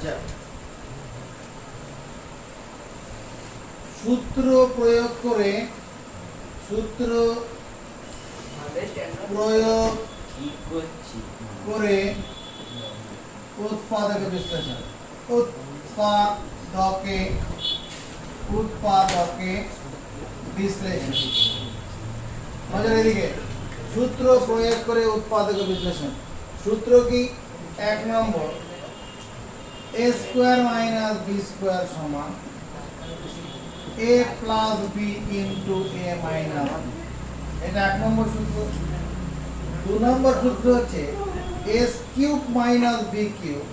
আচ্ছা, সূত্র প্রয়োগ করে উৎপাদক বিশ্লেষণ। উৎপাদকে বিশ্লেষণ। নজর এদিকে, সূত্র প্রয়োগ করে উৎপাদক বিশ্লেষণ। সূত্র কি? 1 নম্বর, a square minus b square সমান a plus b into a minus b। এটা 1 নম্বর সূত্র। 2 নম্বর সূত্র হচ্ছে a cube minus b cube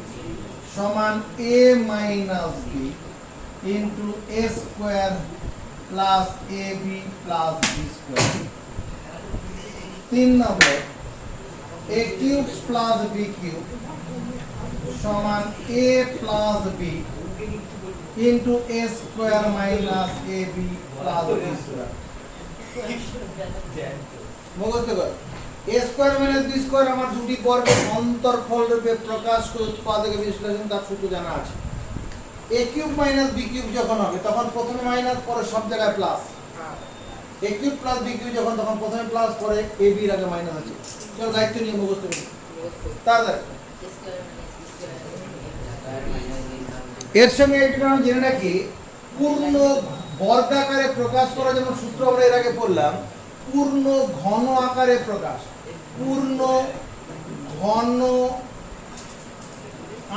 সমান a minus b into a square plus ab plus b square. 3 number, a cube plus b cube সমান a plus b into a square minus ab plus b square. মুখস্থ কর। a square minus b square আমার দুটি বর্গের অন্তরফল রূপে প্রকাশ করে উৎপাদকে বিশ্লেষণ, তার সূত্র জানা আছে। a cube minus b cube যখন হবে তখন প্রথমে মাইনাস, পরে সব জায়গায় plus. a cube plus b cube যখন, তখন প্রথমে প্লাস, পরে ab এর আগে মাইনাস আছে। চল দায়িত্ব নিয়ে মুখস্থ করি। তাড়াতাড়ি। এর সঙ্গে একটা নাম জেনে রাখি, পূর্ণ বর্গাকারে প্রকাশ করা, যেমন সূত্র আমরা এর আগে পড়লাম, পূর্ণ ঘন আকারে প্রকাশ। পূর্ণ ঘন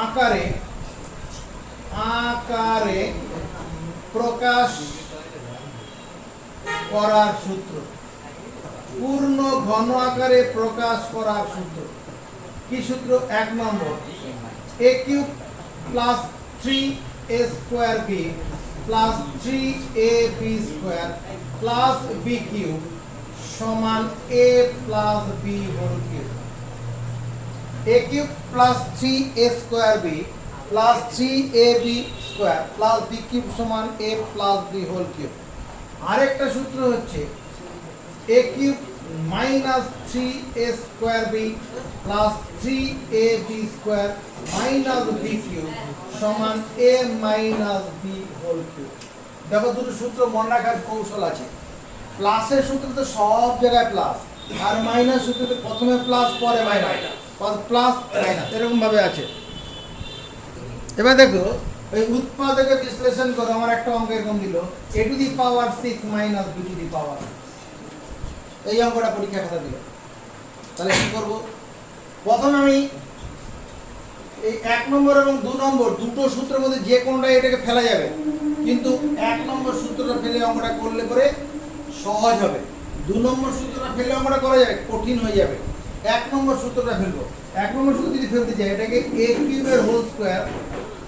আকারে প্রকাশ করার সূত্র। পূর্ণ ঘন আকারে প্রকাশ করার সূত্র কি সূত্র? 1 নম্বর, a cube plus 3a square b plus 3ab square plus b cube সমান a plus b whole cube. a cube plus 3a square b plus 3ab square plus b cube সমান a plus b whole cube. আরেকটা সূত্র হচ্ছে a cube minus 3a square b plus 3ab square minus b cube সমান a minus b whole cube. দেখো, দুটো সূত্র মনে রাখার কৌশল আছে। প্লাসের সূত্রতে সব জায়গায় প্লাস, আর মাইনাস সূত্রতে প্রথমে প্লাস পরে মাইনাস, প্লাস মাইনাস, এরকম ভাবে আছে। এবার দেখো, এই উৎপাদকে বিশ্লেষণ করো। আমার একটা অঙ্ক এরকম দিল, a to the power 6 minus b to the power. এই অঙ্কটা পরীক্ষা খাতা দিল। তাহলে কি করব? প্রথম আমি এই 1 নম্বর এবং 2 নম্বর দুটো সূত্রের মধ্যে যে কোনটা এটাকে ফেলা যাবে, কিন্তু 1 নম্বর সূত্রটা ফেলে অঙ্কটা করলে পরে সহজ হবে। 2 নম্বর সূত্রটা ফেলে অঙ্কটা করা যাবে, কঠিন হয়ে যাবে। 1 নম্বর সূত্রটা ফেলবো। 1 নম্বর সূত্র যদি ফেলতে চাই, এটাকে a কিউবের হোল স্কয়ার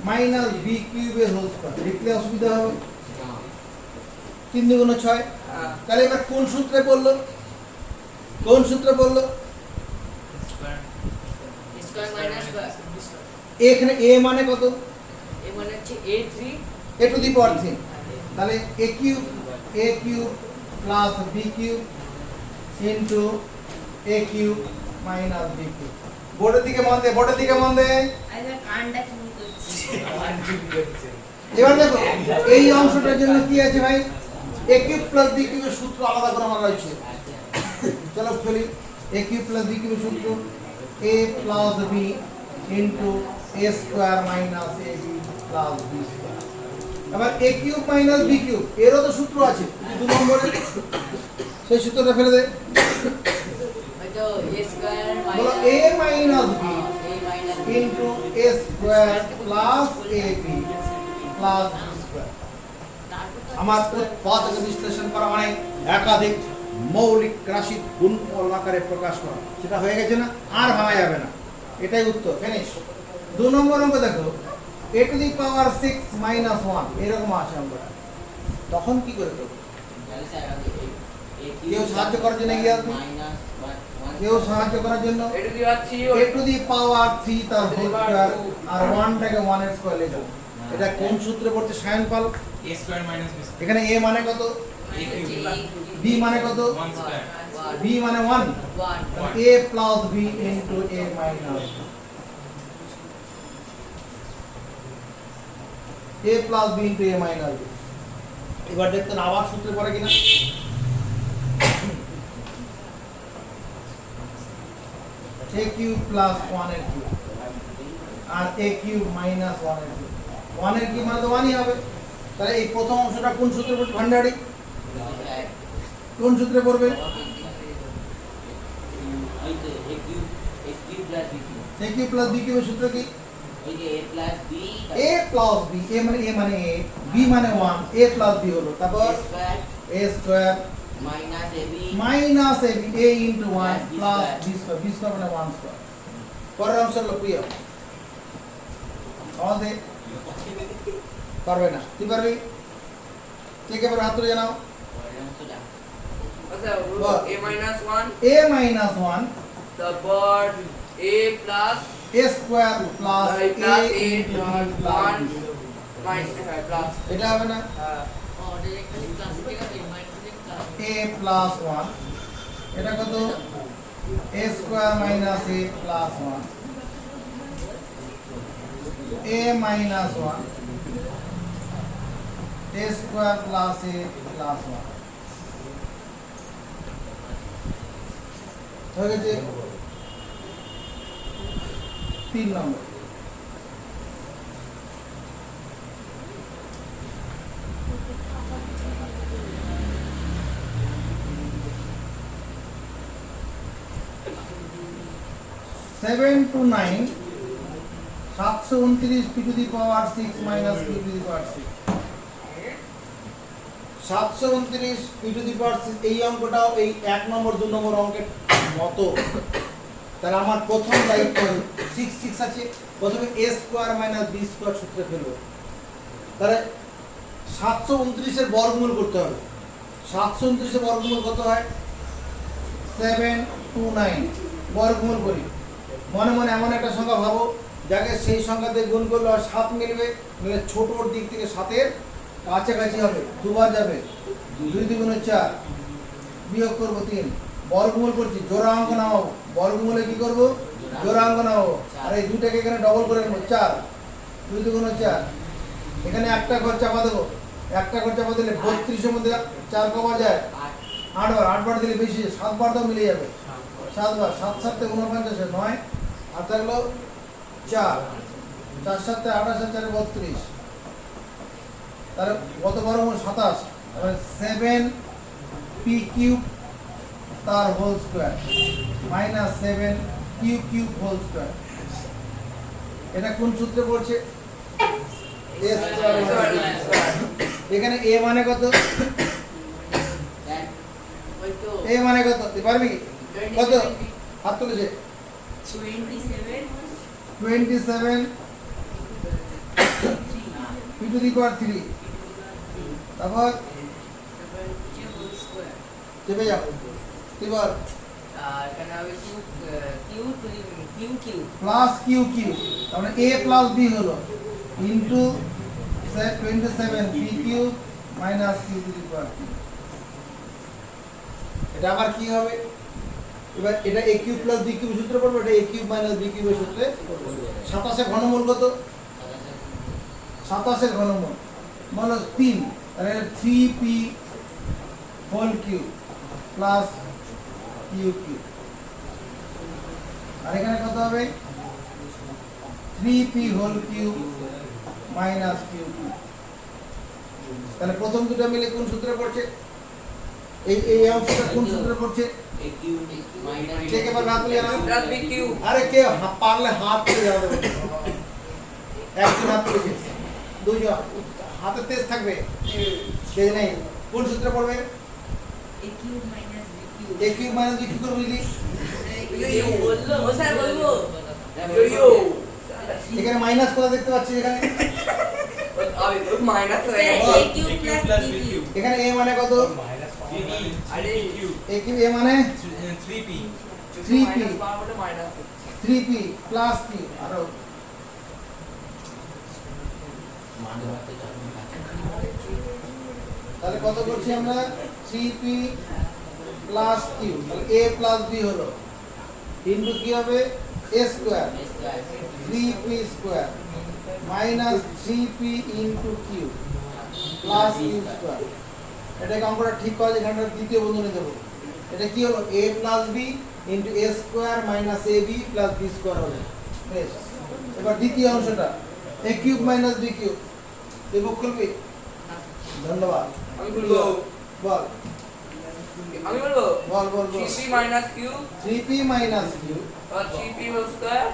মাইনাস b কিউবের হোল স্কয়ার লিখলে অসুবিধা হবে। 3 দুগুণ 6। তাহলে এবার কোন সূত্রে বললো? কোন সূত্রে বললো? এখানে a মানে কত? a মানে হচ্ছে a3 a to the power 3। তাহলে a cube plus b cube into a cube minus b cube. বোর্ডের দিকে মন দে, বোর্ডের দিকে মন দে। আরে কান্ডা কি করছিস? এবার দেখো, এই অংশটার জন্য কি আছে ভাই? a কিউব প্লাস b কিউবের সূত্র আলাদা করে আমার রয়েছে। চলো ফেলি। a কিউব প্লাস b কিউবের সূত্র a plus b into a square minus ab plus b square. আবার a cube minus b cube এরও তো সূত্র আছে, 2 নম্বরে সেই সূত্রটা ফেলে দে। তো a স্কয়ার বলো a minus b into a square plus ab plus b square. আমার উৎপাদক বিশ্লেষণ করা মানে একাধিক মৌলিক রাশি গুণফল আকারে প্রকাশ করা। সেটা হয়ে গেছে না, আর ভাঙা যাবে না। এটাই উত্তর, ফিনিশ। 2 নম্বর অঙ্ক দেখো, a to the power 6 minus 1 এরকম আসে অঙ্কটা। তখন কি করে করব? কেউ সাহায্য করার জন্য এগিয়ে আসবে? কেউ সাহায্য করার জন্য a টু দি পাওয়ার 3 তার হোল স্কয়ার আর 1টাকে 1 এর স্কয়ার লিখো। এটা কোন সূত্রে পড়ছে? সায়ন পাল। a স্কয়ার মাইনাস b এখানে a মানে কত? b মানে কত? 1 স্কয়ার। b মানে 1। a plus b into a minus b। a plus b into a minus b। এবার দেখতেন আবার সূত্রে পড়ে কিনা। a কিউব প্লাস 1 এর কিউব আর a কিউব মাইনাস 1 এর কিউব। 1 এর কিউব মানে তো 1ই হবে। তাহলে এই প্রথম অংশটা কোন সূত্রে পড়বে ভান্ডারি? কোন সূত্রে পড়বে? a কিউব প্লাস b কিউবের সূত্র কি? a প্লাস b, a মানে a, b মানে 1, a প্লাস b হলো, তারপর a square minus ab, a into 1 plus b square, b square মানে 1 স্কয়ার। পরের অংশ হলো প্রিয়। আমাদের পারবে না, তুই পারবি? কে কে পারবে হাত তুলে জানাও। আচ্ছা a minus 1 a মাইনাস 1 তারপর a plus a square plus a plus a into 1 minus plus এটা হবে না? a প্লাস 1 এটা কত? a square minus a plus 1 a minus 1 a square plus a plus 1 হয়ে গেছে 3 নম্বর। Seven to 9 729 p to the power 6 minus p to the power 6। 729 p to the power 6 এই অঙ্কটাও এই 1 নম্বর 2 নম্বর অঙ্কের মতো। তাহলে আমার প্রথম দায়িত্ব 6 6 আছে, প্রথমে a square minus b square সূত্রে ফেলবো। তাহলে 729 এর বর্গমূল করতে হবে। 729 এর বর্গমূল কত হয়? 729 বর্গমূল করি। মনে মনে এমন একটা সংখ্যা ভাবো যাকে সেই সংখ্যাতে গুণ করলে আর 7 মিলবে, মানে ছোটর দিক থেকে 7-এর কাছাকাছি হবে, দুবার যাবে, 2 2 4, বিয়োগ করব 3, বর্গমূল করছি, জোড়া অঙ্ক নামাবো, বর্গমূলে কি করব? জোড়া অঙ্ক নামাবো, আর এই দুটাকে এখানে ডবল করে নেব, 4, 2 2 4, এখানে একটা ঘর চাপা দেবো, একটা ঘর চাপা দিলে 32 এর মধ্যে 4 কমা যায় 8 বার, 8 বার দিলে বেশি, 7 বার তো মিলে যাবে, 7 বার, 7 7 তে 49, 9 আর থাকলো 4, 4 7 তে 28, 4 32, তাহলে কত বড় হলো? 27। তাহলে 7 p কিউব তার whole square minus 7 q cube whole square. এটা কোন সূত্রে পড়ছে? a square minus b square. এখানে a মানে কত? a মানে কত তুই পারবি? কত? হাত তুলেছে। 27 p টু দি পাওয়ার 3, তারপর চেপে যাও, এবার এখানে হবে q প্লাস q কিউব, তার মানে a প্লাস b হলো into 27 p cube minus q to the power 3। এটা আবার কি হবে? এবার এটা a cube plus b cube সূত্রে পড়বে, এটা a কিউব মাইনাস b কিউবের সূত্রে। 27 এর ঘনমূল কত? 27 এর ঘনমূল মানে 3, তাহলে 3p whole cube plus q cube. আর এখানে কত হবে? 3p whole cube minus q cube. তাহলে প্রথম দুটো মিলে কোন সূত্রে পড়ছে? এই অংশটা কোন সূত্রে পড়ছে? কে কে পারবে হাত তুলে জানাও। আরে কে পারলে হাত তুলে জানাও। একজন হাত তুলেছে, দুইজন হাতে তেজ থাকবে, তেজ নেই। কোন সূত্রে পড়বে? a cube minus b cube. a cube minus b কি করে বুঝলি? বললো ও স্যার বলবো এখানে মাইনাস কোথা দেখতে পাচ্ছি? এখানে মাইনাস স্যার, হয়ে a cube plus b cube. এখানে a মানে কত? আরে a কিউব a মানে 3p 3p minus 3p plus q আরো তাহলে কত করছি আমরা? 3p প্লাস q, তাহলে a প্লাস b হলো ইনটু কি হবে? a square 3p square minus 3p into Q plus Q square. এটাকে অঙ্কটা ঠিক করে এখানটা দ্বিতীয় বন্ধনী দেবো। এটা কি হলো a plus b into a square minus ab plus b square হবে। বেশ, এবার দ্বিতীয় অংশটা a cube minus b cube দেবো করবি। ধন্যবাদ। আমি বলবো বল আমি বলবো বল বল বল 3p minus q 3p minus Q और 3p whole square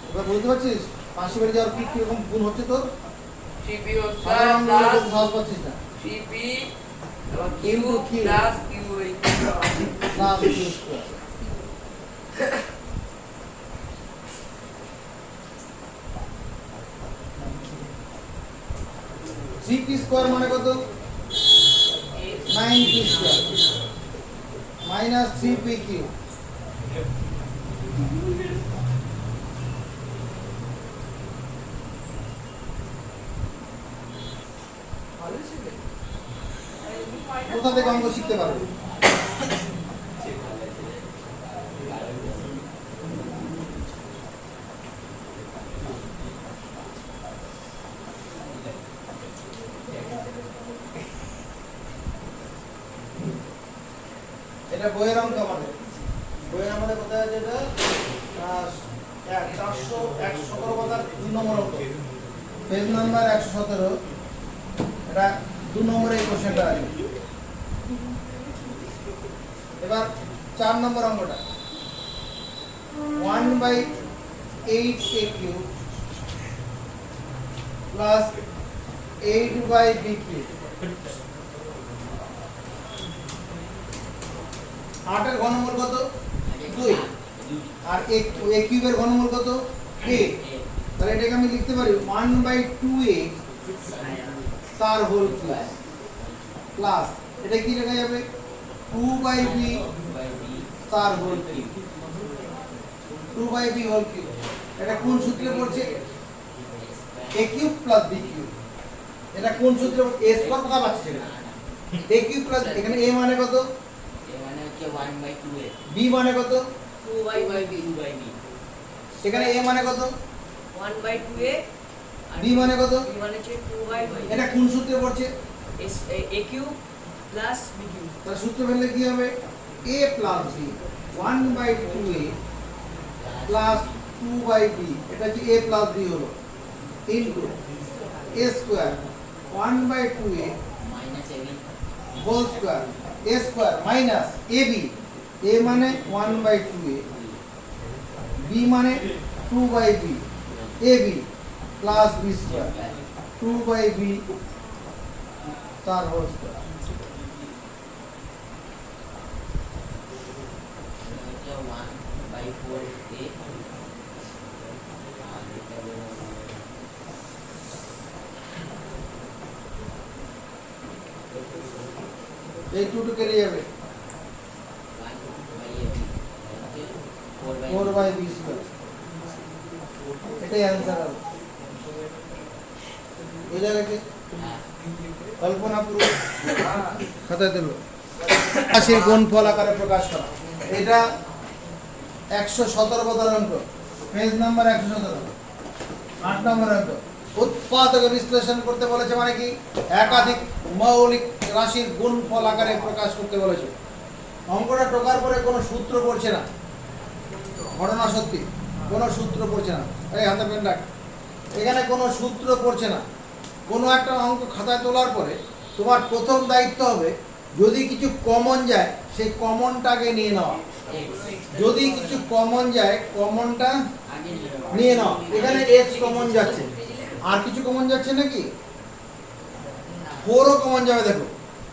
এবার বুঝতে পারছিস পাশে বেড়ে যাওয়ার কি কিরকম গুণ হচ্ছে তোর? 3p whole সাধারণ square অঙ্ক plus সহজ পাচ্ছিস না 3p Into q Q. plus q plus Q square. Three P square মানে কত? 9p square minus 3p Q কোথা থেকে অঙ্ক শিখতে পারবে? এটা বইয়ের অঙ্ক আমাদের। বইয়ের আমাদের কোথায় আছে এটা? 117 পাতার 2 নম্বর অঙ্ক। Page number 117। এটা 2 নম্বরে এই কোশ্চেনটা আছে। এবার 4 নম্বর অঙ্কটা 1/8a cube plus 8/b cube. 8 এর ঘনমূল কত? 2 আর a কিউবের ঘনমূল কত? a। তাহলে এটাকে আমি লিখতে পারি 1/2a তার হোল কিউব প্লাস এটা কি লেখা যাবে 2/b তার whole cube 2/b whole cube. এটা কোন সূত্রে পড়ছে? a cube plus b cube. এটা কোন সূত্রে? a স্কয়ার কথা পাচ্ছে না। a কিউব প্লাস এখানে a মানে কত? মানে হচ্ছে 1/2a b মানে কত? 2/b এখানে a মানে কত? 1/2a b মানে কত? b মানে হচ্ছে 2/b এটা কোন সূত্রে পড়ছে? a cube plus b cube তার সূত্র ফেললে কি হবে? a plus b 1/2a plus 2/b এটা হচ্ছে a প্লাস b হলো into a square 1/2a minus ab whole square a square minus ab a মানে 1/2a b মানে 2/b ab plus b square 2/b তার হোল স্কয়ার। হচ্ছে 1/4a আর এটা হলো এই 2 টু কেটে যাবে 4/b স্কয়ার। এটাই অ্যানসার হবে। বুঝা গেছে? কল্পনা পূর্বক খাতায় দিল রাশির গুণফল আকারে প্রকাশ করা। এটা 117 পাতার অঙ্ক। পেজ নাম্বার 117 8 নম্বর অঙ্ক। উৎপাদকে বিশ্লেষণ করতে বলেছে মানে কি? একাধিক মৌলিক রাশির গুণফল আকারে প্রকাশ করতে বলেছে। অঙ্কটা টোকার পরে কোনো সূত্র পড়ছে না। ঘটনা সত্যি কোনো সূত্র পড়ছে না। এই হাতে পেন রাখ। এখানে কোনো সূত্র পড়ছে না। কোনো একটা অঙ্ক খাতায় তোলার পরে তোমার প্রথম দায়িত্ব হবে যদি কিছু কমন যায় সেই কমনটাকে নিয়ে নেওয়া। যদি কিছু কমন যায় কমনটা নিয়ে নাও। এখানে x কমন যাচ্ছে, আর কিছু কমন যাচ্ছে নাকি? 4 ও কমন যাবে। দেখো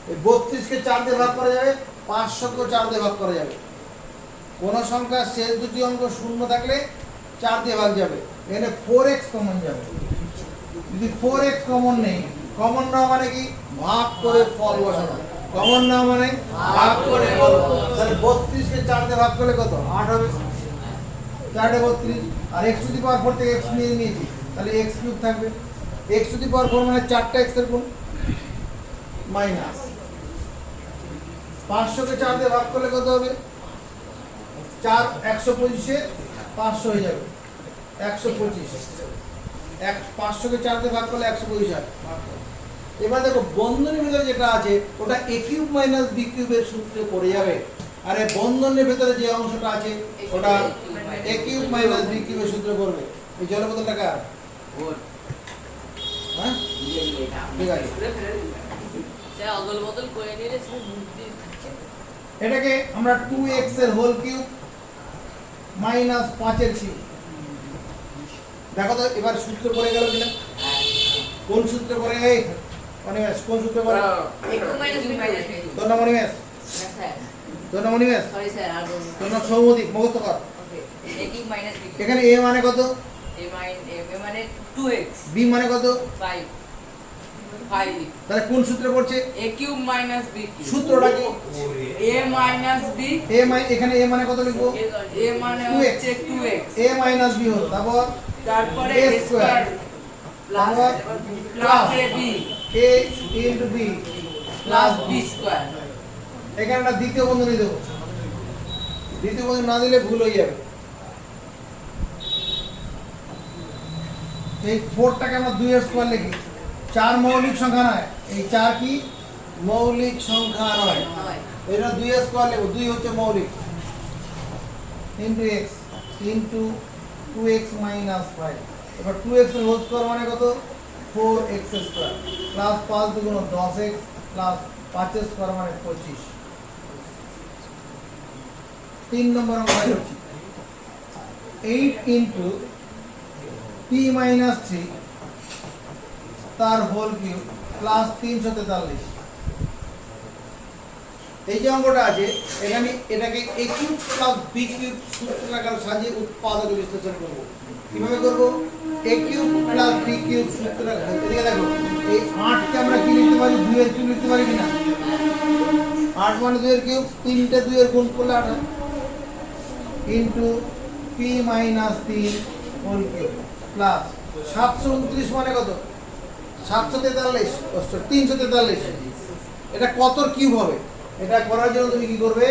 এই 32 কে 4 দিয়ে ভাগ করা যাবে, 500 কে 4 দিয়ে ভাগ করা যাবে। কোন সংখ্যার শেষ দুটি অঙ্ক শূন্য থাকলে 4 দিয়ে ভাগ যাবে। এখানে 4x কমন যাবে। যদি 4x কমন নেই, কমন না মানে কি? ভাগ করে ফল বসানো। কমন না মানে ভাগ করে ফল। তাহলে 32 কে 4 দিয়ে ভাগ করলে কত? 8 হবে। 4 এ 32 আর x টু দি পাওয়ার 4 থেকে x নিয়ে নিয়েছি, তাহলে x কিউব থাকবে। x টু দি পাওয়ার 4 মানে 4টা x এর গুণ মাইনাস 500 কে 4 দিয়ে ভাগ করলে কত হবে? 4 125 এ 500 হয়ে যাবে 125। 500 কে 4 দিয়ে ভাগ করলে 125 হয়। এবার দেখো বন্ধনীর ভিতরে যেটা আছে ওটা a কিউব মাইনাস b কিউবের সূত্রে পড়ে যাবে, আর এই বন্ধনের ভিতরে যে অংশটা আছে ওটা a কিউব মাইনাস b কিউবের সূত্রে পড়বে। এই জলের বোতলটা কার? ওর হ্যাঁ দিয়ে এটা ঠিক আছে। স্যার অদল বদল করে নিলে স্যার মুখ দিয়ে খাচ্ছে। এটাকে আমরা 2x এর হোল কিউব মাইনাস 5 এর কিউব। দেখো তো এবার সূত্র পড়ে গেল কিনা? কোন সূত্রে পড়ে? এই অনিমেষ কোন সূত্রে পড়ে? তোর নাম অনিমেষ? তোর নাম অনিমেষ? সরি স্যার আর বলুন। তোর নাম সৌমদীপ? মুখস্থ কর। ওকে a cube minus b cube এখানে a মানে কত? a মানে 2x b মানে কত? 5 তাহলে কোন সূত্রে পড়ছে? a cube minus b cube সূত্রটা কি? a মাইনাস b এখানে a মানে কত লিখবো? a মানে হচ্ছে 2x a মাইনাস b হলো, তারপরে a a square plus plus ab a into b plus b square. এখানে একটা দ্বিতীয় বন্ধনী দেবো, দ্বিতীয় বন্ধনী না দিলে ভুল হয়ে যাবে। এই 4টাকে আমরা 2 এর স্কয়ার লিখি। 4 মৌলিক সংখ্যা নয়, এই 4 কি মৌলিক সংখ্যা নয়, এটা 2 এর স্কয়ার লিখব। 2 হচ্ছে মৌলিক into x into 2x minus 5। এবার 2x এর হোল স্কয়ার মানে কত? 4x স্কয়ার প্লাস 5 দুগুণ 10x প্লাস 5 এর স্কয়ার মানে 25। 3 নম্বর অঙ্ক হচ্ছে 8 ইনটু p মাইনাস 3 তার হোল কিউব প্লাস 343। এই যে অঙ্কটা আছে এখানে এটাকে a cube plus b cube সূত্রাকার সাজিয়ে উৎপাদক বিশ্লেষণ করব। কিভাবে করব? a cube plus b cube সূত্রাকার। এদিকে দেখো এই 8 কে আমরা কি লিখতে পারি? 2 এর কিউব লিখতে পারি কিনা? 8 মানে 2 এর কিউব, 3টে 2 এর গুণ করলে 8 into p minus 3 whole cube plus 729 মানে কত? 743 343। এটা কতর কিউব হবে? এটা করার জন্য তুমি কি করবে?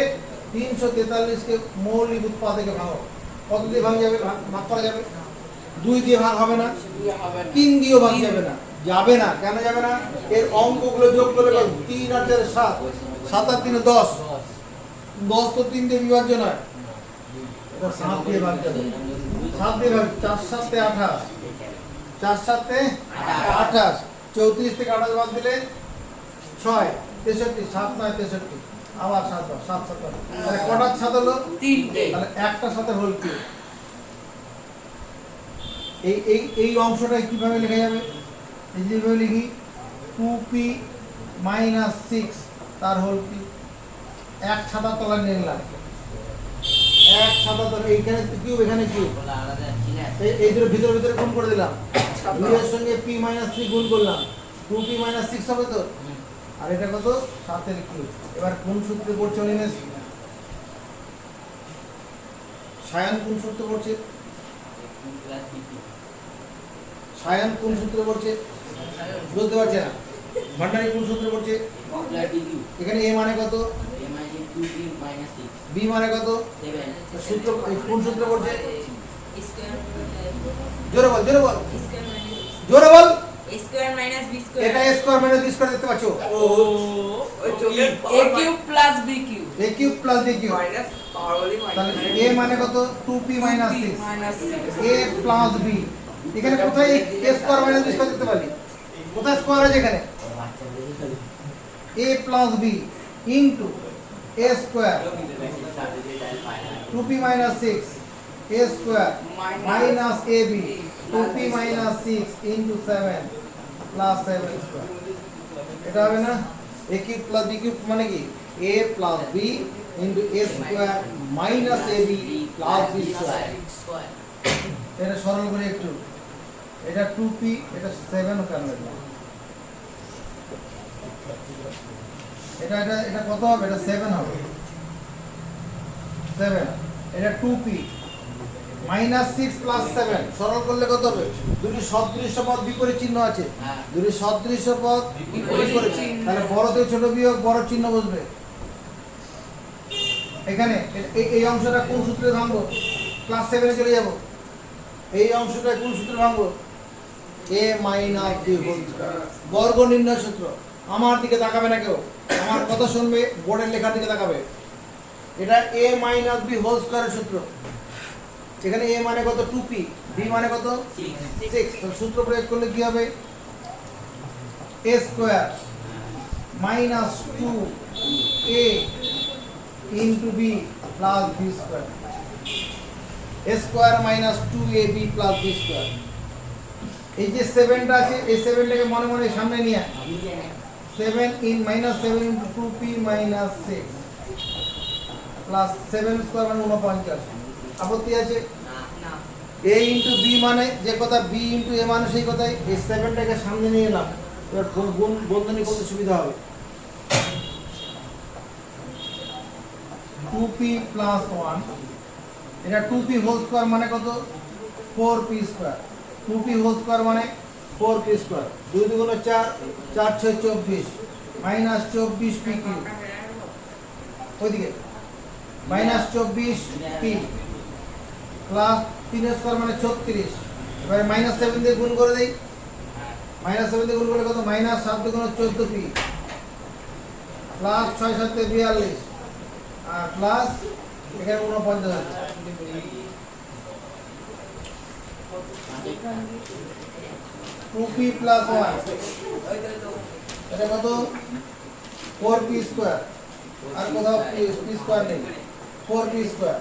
343 কে মৌলিক উৎপাদকে ভাঙো। কত দিয়ে ভাগ যাবে? ভাগ করা যাবে? 2 দিয়ে ভাগ হবে না, 3 দিয়েও ভাগ যাবে না। যাবে না কেন যাবে না? এর অঙ্কগুলো যোগ করলে 3 আর 4 7, 7 আর 3 10, 10 তো 3 দিয়ে বিভাজ্য নয়, এটা 7 দিয়ে ভাগ যাবে। 7 দিয়ে ভাগ, 4 7 তে 28, 4 7 তে 28, 34 থেকে 28 বাদ দিলে 6, 63, 7 9 63, আবার 7 7 7। তাহলে কটার 7 হলো? 3টে। তাহলে একটা সাথে হোল কিউব। এই অংশটা কিভাবে লেখা যাবে? এই যেভাবে লিখি 2p মাইনাস 6 তার হোল কিউব। এক ছাতা তলা নিলাম, এক ছাতা তলা, এইখানে কিউব এখানে কিউব, এই দুটো ভিতরে ভিতরে গুণ করে দিলাম। 2 এর সঙ্গে p মাইনাস 3 গুণ করলাম, 2p মাইনাস 6 হবে তো। আর এটা কত? 7 এর কিউব। এবার কোন সূত্রে পড়ছে অনিমেষ? সায়ন কোন সূত্রে পড়ছে? সায়ন কোন সূত্রে পড়ছে? বুঝতে পারছে না। ভান্ডারী কোন সূত্রে পড়ছে? এখানে a মানে কত? b মানে কত? সূত্র কোন সূত্রে পড়ছে? জোরে বল, জোরে বল, জোরে বল। এটা a square minus b square দেখতে পাচ্ছো? a cube plus b cube a cube plus b cube. তাহলে a মানে কত? 2p minus 6 a plus b। এখানে কোথায় a square minus b square দেখতে পারি? কোথায় স্কয়ার আছে এখানে? a plus b into a square 2p minus 6 a square minus ab 2p minus 6 into 7 plus 7 square. এটা হবে না? a cube plus b cube মানে কি? a plus b into a square minus ab plus b square. এটা সরল করে একটু, এটা 2p, এটা 7 ও কেন লিখলাম? এটা এটা এটা কত হবে? এটা 7 হবে, 7। এটা 2p মাইনাস 6 প্লাস 7 সরল করলে কত হবে? দুটি সদৃশ্য পদ বিপরীত চিহ্ন আছে, দুটি সদৃশ্য পদ বিপরীত চিহ্ন, তাহলে বড় থেকে ছোট বিয়োগ বড় চিহ্ন বসবে। এখানে এই অংশটা কোন সূত্রে ভাঙবো? ক্লাস 7 এ চলে যাব। এই অংশটা কোন সূত্রে ভাঙবো? a minus b whole square, বর্গ নির্ণয় সূত্র। আমার দিকে তাকাবে না কেউ, আমার কথা শুনবে, বোর্ডের লেখার দিকে তাকাবে। এটা a মাইনাস b হোল স্কয়ারের সূত্র। এখানে a মানে কত? 2p, b মানে কত? 6। তো সূত্র প্রয়োগ করলে কি হবে? a square minus 2a into b plus b square, a square minus 2ab plus b square. এই যে 7টা আছে, এই 7টাকে মনে মনে সামনে নিয়ে 7 in minus 7 into 2p minus 6 plus 7 square মানে 49। আপত্তি আছে? a ইনটু b মানে যে কথা, b ইনটু a মানে সেই কথাই। এই 7টাকে সামনে নিয়ে এলাম, এবার গুণ বন্ধনী করতে সুবিধা হবে। 2p প্লাস 1, এটা 2p হোল স্কয়ার মানে কত? 4p square. 2p whole square মানে 4p স্কয়ার। 2 দুগুণে 4, 4 6 24 মাইনাস 24p কিউব। ওইদিকে মাইনাস 24p প্লাস 3 স্কয়ার মানে 36। এবারে মাইনাস 7 দিয়ে গুণ করে দেই। মাইনাস 7 দিয়ে গুণ করলে কত? মাইনাস 7 দুগুণে 14p প্লাস 6 7 42 আর প্লাস এখানে 49 আছে। টু পি প্লাস 1 এটা কত? 4p square. আর কোথাও p স্কয়ার নেই, 4p স্কয়ার।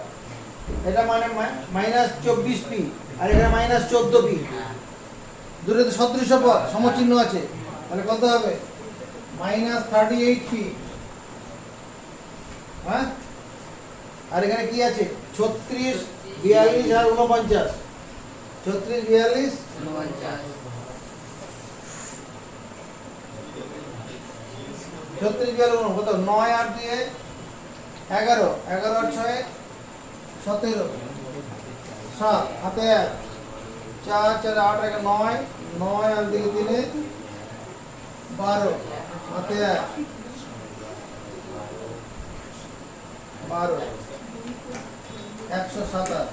এটা মানে মাইনাস 24p আর এটা মাইনাস 14p। দুটো তো সদৃশ পদ, সমচিহ্ন আছে, তাহলে কত হবে? Minus 38p। হ্যাঁ, আর এখানে কি আছে? 36 42 আর 49। 36 42 36 42 কত? 9 আর 2 11, 11 আর 6 17, 7 হাতে 1 4 4 8 1 9, 9 আর 2 3 12 হাতে 1 12 127।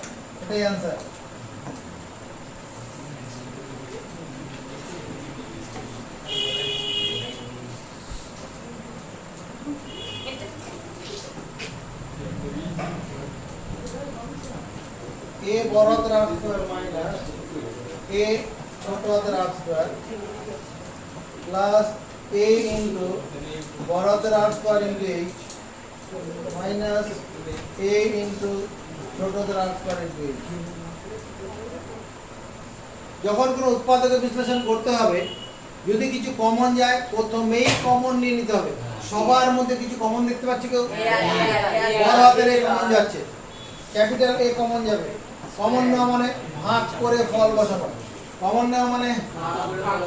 এটাই आंसर। a বড় হাতের r স্কয়ার মাইনাস a ছোট হাতের r square plus a into বড় হাতের r square into h minus a into ছোট হাতের r স্কয়ার ইনটু h। যখন কোনো উৎপাদকের বিশ্লেষণ করতে হবে, যদি কিছু কমন যায় প্রথমেই কমন নিয়ে নিতে হবে। সবার মধ্যে কিছু কমন দেখতে পাচ্ছি কেউ? বড় হাতের a কমন যাচ্ছে, ক্যাপিটাল A কমন যাবে। কমন না মানে ভাগ করে ফল বসানো, কমন না মানে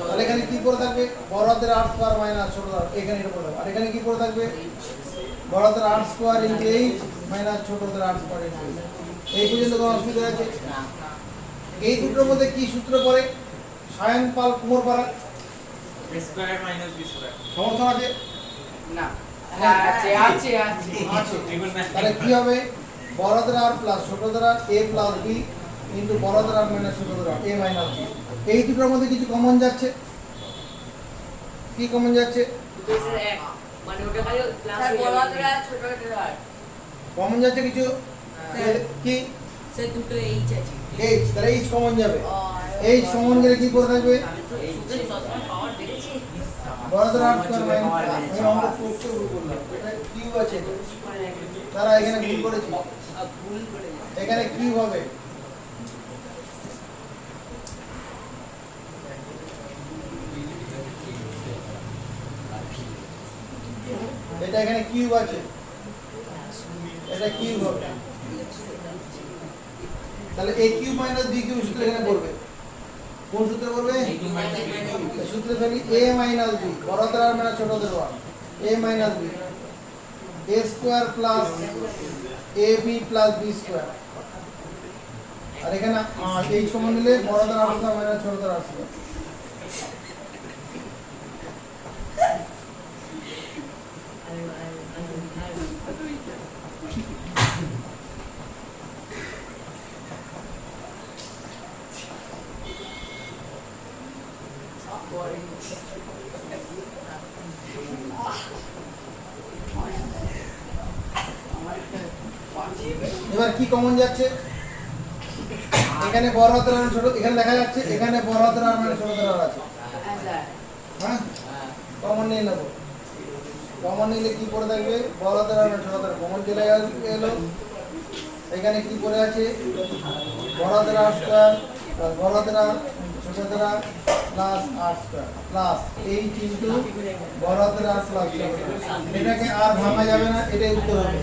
তাহলে এখানে কি করে থাকবে? বড় হাতের r স্কয়ার মাইনাস ছোট হাতের, এখানে এটা করে দেবো। আর এখানে কি করে থাকবে? বড় হাতের r square into h minus ছোট হাতের r স্কয়ার ইনটু h। এই পর্যন্ত কোনো অসুবিধা আছে? এই দুটোর মধ্যে কি সূত্র পড়ে? সায়ন পাল কুমোর পাড়া স্কয়ার মাইনাস বি স্কয়ার। সমর্থন আছে না, আছে। তাহলে কি হবে? বড় হাতের r প্লাস ছোট হাতের r a plus b into বড় হাতের r মাইনাস ছোট হাতের r a মাইনাস b। এই দুটোর মধ্যে কিছু কমন যাচ্ছে। কি কমন যাচ্ছে? মানে ওটা খালি প্লাস বড় হাতের আর ছোট হাতের আর কমন যাচ্ছে কিছু কি? সে দুটো এইচ আছে। h, তাহলে h কমন যাবে। h কমন গেলে কি করে থাকবে? পাওয়ার দেখেছি। বড় হাতের r স্কয়ার মাইনাস এই অঙ্ক করতে শুরু করলাম। এটা কিউ আছে, তারা এখানে ভুল করেছে। এখানে কি হবে? এটা এখানে কিউব আছে, এটা কিউব হবে। তাহলে a cube minus b cube সূত্র এখানে পড়বে। কোন সূত্রে পড়বে? সূত্রে ফেলি a মাইনাস b বড় হাতের r মাইনাস ছোট হাতের r a minus b a square plus ab plus b square. আর এখানে h কমন নিলে বড় হাতের r স্কয়ার মাইনাস ছোট হাতের r স্কয়ার। এবার কি কমন যাচ্ছে? এখানে বড় হাতের আর ছোট, এখানে দেখা যাচ্ছে এখানে বড় হাতের আর মানে ছোট হাতের আর আছে। হ্যাঁ, কমন নিয়ে নেবো। কমন নিলে কি পড়ে থাকবে? বড় হাতের আর ছোট হাতের কমন চলে এলো। এখানে কি পড়ে আছে? বড় হাতের আর স্কয়ার প্লাস বড় হাতের আর ছোট হাতের আর প্লাস আর স্কয়ার প্লাস 8 ইনটু বড় হাতের আর প্লাস ছোট হাতের আর। এটাকে আর ভাঙা যাবে না, এটাই উত্তর হবে।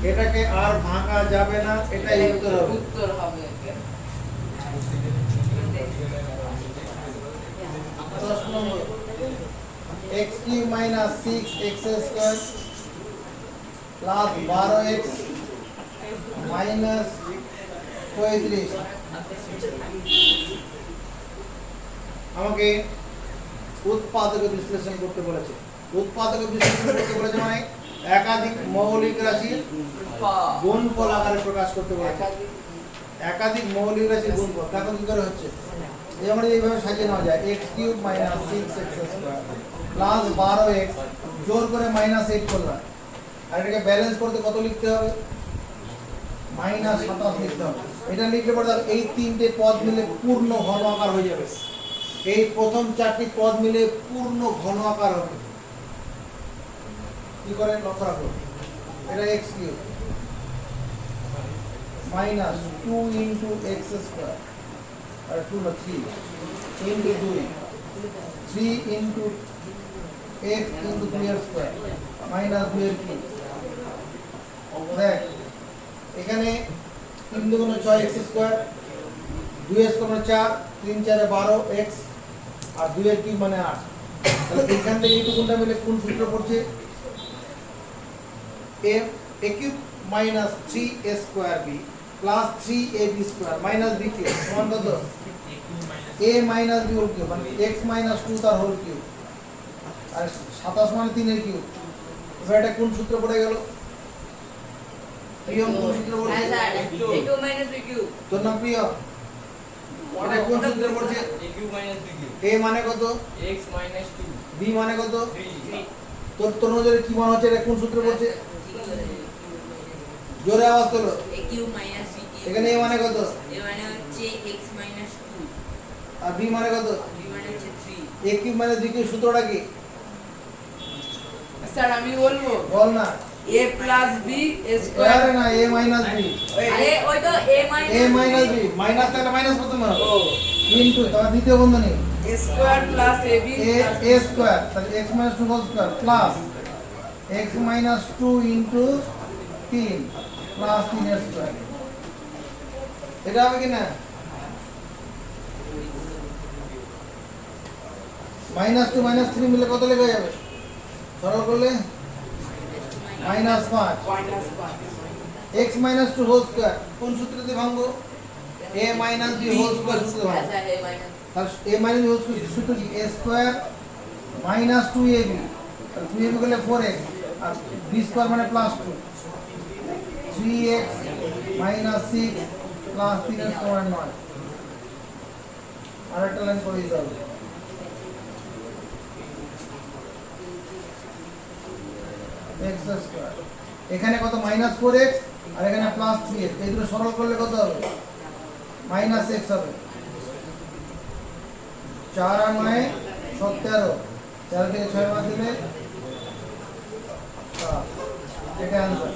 এটাকে আর ভাঙা যাবে না, এটাই উত্তর হবে। উত্তর হবে 10 নম্বর x cube minus 6x square plus 12x minus 35। আমাকে উৎপাদক বিশ্লেষণ করতে বলেছে। উৎপাদক বিশ্লেষণ করতে বলেছে মানে একাধিক মৌলিক রাশির গুণফল আকারে প্রকাশ করতে বলেছে। একাধিক মৌলিক রাশির গুণফল দেখো কি করে হচ্ছে। যেমন এইভাবে সাজিয়ে নেওয়া যায় x cube minus 6x square plus 12x জোর করে মাইনাস 8 করলাম। আর এটাকে ব্যালেন্স করতে কত লিখতে হবে? মাইনাস 27 লিখতে হবে। এটা লিখলে পরে এই তিনটে পদ মিলে পূর্ণ ঘন আকার হয়ে যাবে। এই প্রথম চারটি পদ মিলে পূর্ণ ঘন আকার হবে। কি করে লক্ষ্য রাখো। এটা x cube minus 2 into x square আর 2 না 3 ইনটু 2 3 ইনটু x ইনটু 3 এর স্কয়ার মাইনাস 2 এর কিউব। দেখ এখানে 3 দুগুণ 6x স্কয়ার 2x কোণ 4 3 4 এ 12x আর 2 এর কিউব মানে 8। তাহলে এখান থেকে এইটুকুটা মিলে কোন সূত্র পড়ছে? a cube minus 3a square b plus 3ab square minus b cube সমান কত? a minus b whole cube মানে x মাইনাস 2 তার হোল কিউব আর 27 মানে 3 এর কিউব। এবার এটা কোন সূত্র পড়ে গেল? প্রিয়ম কোন সূত্র পড়ছে? a2 minus b cube তোর নাম প্রিয়ম। এটা কোন সূত্র পড়ছে? a cube minus b cube a মানে কত? x minus 2 b মানে কত? 3 তোর নজরে কি মনে হচ্ছে? এটা কোন সূত্র পড়ছে? জোরে আওয়াজ তোলো। a cube minus b cube এখানে a মানে কত? a মানে হচ্ছে x minus 2 আর b মানে কত? b মানে হচ্ছে 3। a cube minus b cube সূত্রটা কি? স্যার আমি বলবো বল না। a প্লাস b স্কয়ার আরে না a মাইনাস b আরে ওই তো a মাইনাস b মাইনাস তাহলে মাইনাস কত মানে? ইনটু তাহলে দ্বিতীয় বন্ধনী square plus ab a square তাহলে x minus 2 whole square plus x minus 2 into 3 plus 3 এর স্কয়ার। এটা হবে কি না? মাইনাস 2 মাইনাস 3 মিলে কত লেখা যাবে? সরল করলে minus 5 minus 5 x minus 2 whole square কোন সূত্রতে ভাঙবো? a minus b whole square সূত্রে ভাঙবো। আচ্ছা a minus তাহলে a মাইনাস b হোল সূত্র কি? a স্কয়ার মাইনাস 2ab তাহলে 2ab করলে 4x আর b স্কয়ার মানে plus 2 3x minus 6 plus 3x সমান 9। আরেকটা লাইন করে দিতে হবে। x স্কয়ার এখানে কত? মাইনাস 4x আর এখানে প্লাস 3x এই দুটো সরল করলে কত হবে? মাইনাস x হবে। 4 আর 9 17 4 থেকে 6 বাদ দিলে 7 এটা आंसर।